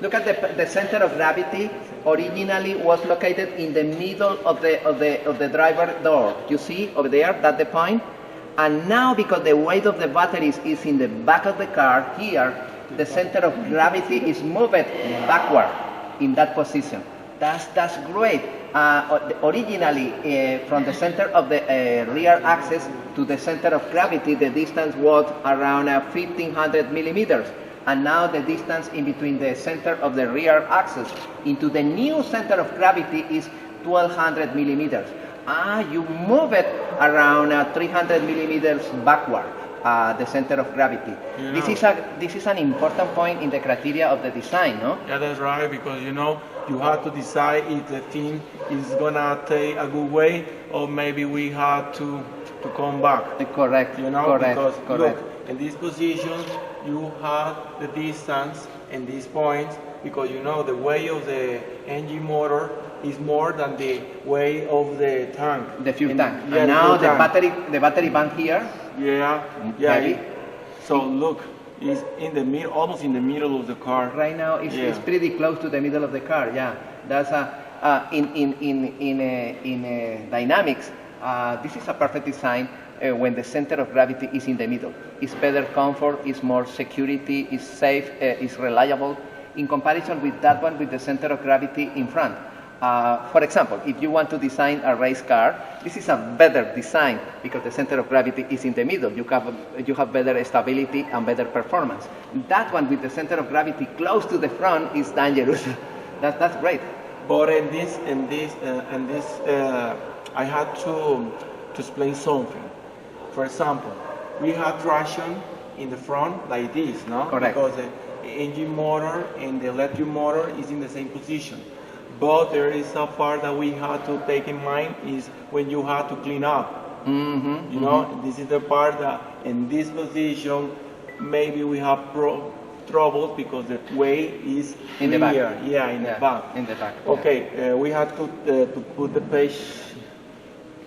Look at the center of gravity. Originally was located in the middle of the driver door. You see over there, that's the point. And now, because the weight of the batteries is in the back of the car, here, the center of gravity is moved backward in that position. That's great. Originally, from the center of the rear axis to the center of gravity, the distance was around 1,500 millimeters. And now the distance in between the center of the rear axis into the new center of gravity is 1,200 millimeters. You move it around 300 millimeters backward, the center of gravity. You know, This is an important point in the criteria of the design, no? Yeah, that's right, because you know, you have to decide if the thing is gonna take a good way, or maybe we have to come back. Correct. You know, correct, because correct. look, in this position, you have the distance and these points, because you know the weight of the engine motor is more than the weight of the tank. The fuel tank. Yeah, and now the battery bank here. Yeah. Heavy. So look, it's in the middle, almost in the middle of the car. Right now, it's pretty close to the middle of the car. Yeah, that's in dynamics. This is a perfect design when the center of gravity is in the middle. It's better comfort, it's more security, it's safe, it's reliable. In comparison with that one with the center of gravity in front. For example, if you want to design a race car, this is a better design because the center of gravity is in the middle. You have better stability and better performance. That one with the center of gravity close to the front is dangerous. That's great. But in this, I had to explain something. For example, we have traction in the front like this, no? Correct. Because the engine motor and the electric motor is in the same position. But there is a part that we have to take in mind is when you have to clean up. You know, this is the part that in this position, maybe we have troubles because the weight is in the back. Yeah, in the back. In the back. Okay, we have to put the page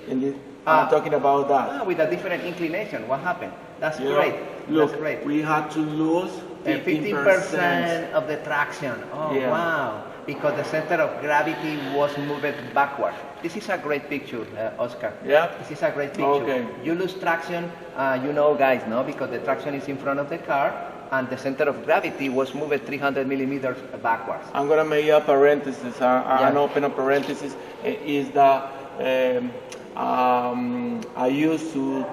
in this. I'm talking about that. With a different inclination, what happened? That's Yeah. great. Look, That's great. we had to lose 15% of the traction. Oh, Yeah. wow. Because the center of gravity was moved backward. This is a great picture, Oscar. Yeah. This is a great picture. Okay. You lose traction, you know, guys, no? Because the traction is in front of the car and the center of gravity was moved 300 millimeters backwards. I'm gonna make a parenthesis, an open a parenthesis, is that I used to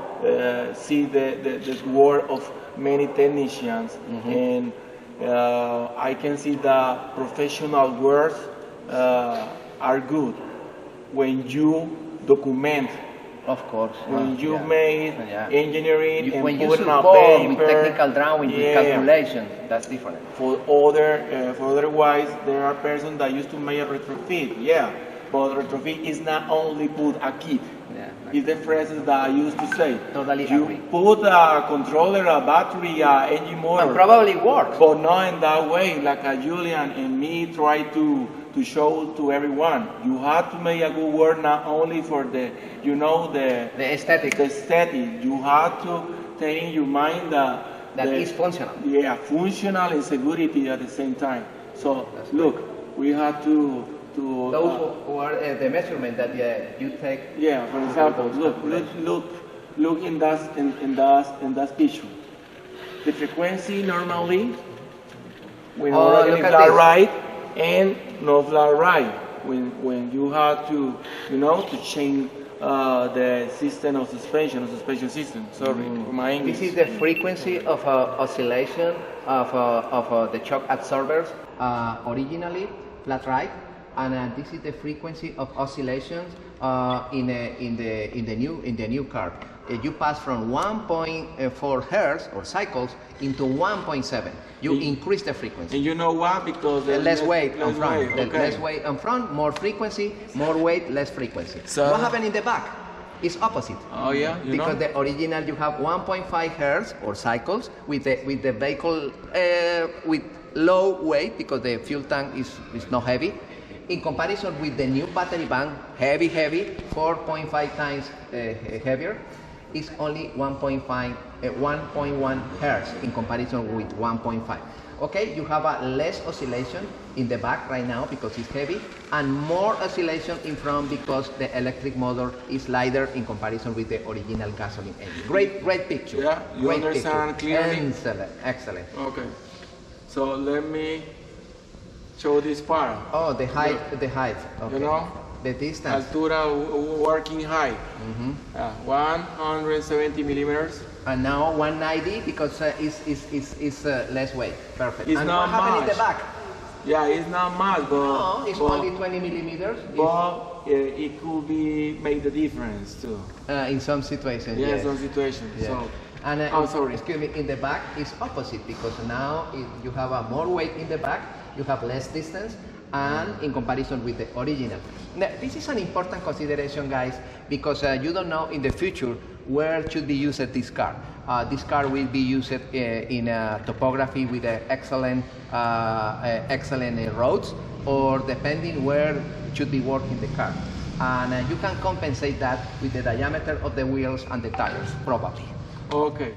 see the work of many technicians, and I can see that professional works are good when you document. Of course. When you made engineering and when you put on support paper, with technical drawing, with calculation, that's different. For otherwise, there are persons that used to make a retrofit, but retrofit is not only put a kit. It's the phrases that I used to say. Totally you agree. put a controller, a battery, a engine motor. And probably works. But not in that way, like Julian and me try to show to everyone. You have to make a good work not only for the aesthetic. The aesthetic. You have to take in your mind that is functional. Yeah, functional and security at the same time. So look, we have to. Those were the measurement that you take. Yeah, for example, look in that picture. The frequency normally when fly right and no fly right. When you have to change the system of suspension system. Sorry for my English. This is the frequency of oscillation of the shock absorbers originally flat right. And this is the frequency of oscillations in the new car. You pass from 1.4 hertz or cycles into 1.7. You increase the frequency. And you know why? Because less weight on front. Okay. Less weight on front, more frequency, more weight, less frequency. So what happened in the back? It's opposite. Oh yeah, because the original you have 1.5 hertz or cycles with the vehicle with low weight because the fuel tank is not heavy. In comparison with the new battery bank, heavy, 4.5 times heavier, is only 1.1 hertz in comparison with 1.5. Okay, you have a less oscillation in the back right now because it's heavy, and more oscillation in front because the electric motor is lighter in comparison with the original gasoline engine. Great picture. Yeah, you great understand picture. clearly? Excellent. Okay. So let me show this part. Oh, the height. Okay. You know? The distance. Altura working height. 170 millimeters. And now 190 because it's less weight. Perfect. It's and not what happened in much. the back? Yeah, it's not much, but No, it's only 20 millimeters. But it could be make the difference too. In some situations. Yeah, yes. some situations. Yeah. So, And I'm sorry. excuse me, in the back is opposite because now you have a more weight in the back, you have less distance, and in comparison with the original. Now, this is an important consideration, guys, because you don't know in the future where should be used this car. This car will be used in topography with excellent roads, or depending where should be working the car. And you can compensate that with the diameter of the wheels and the tires, probably. Okay.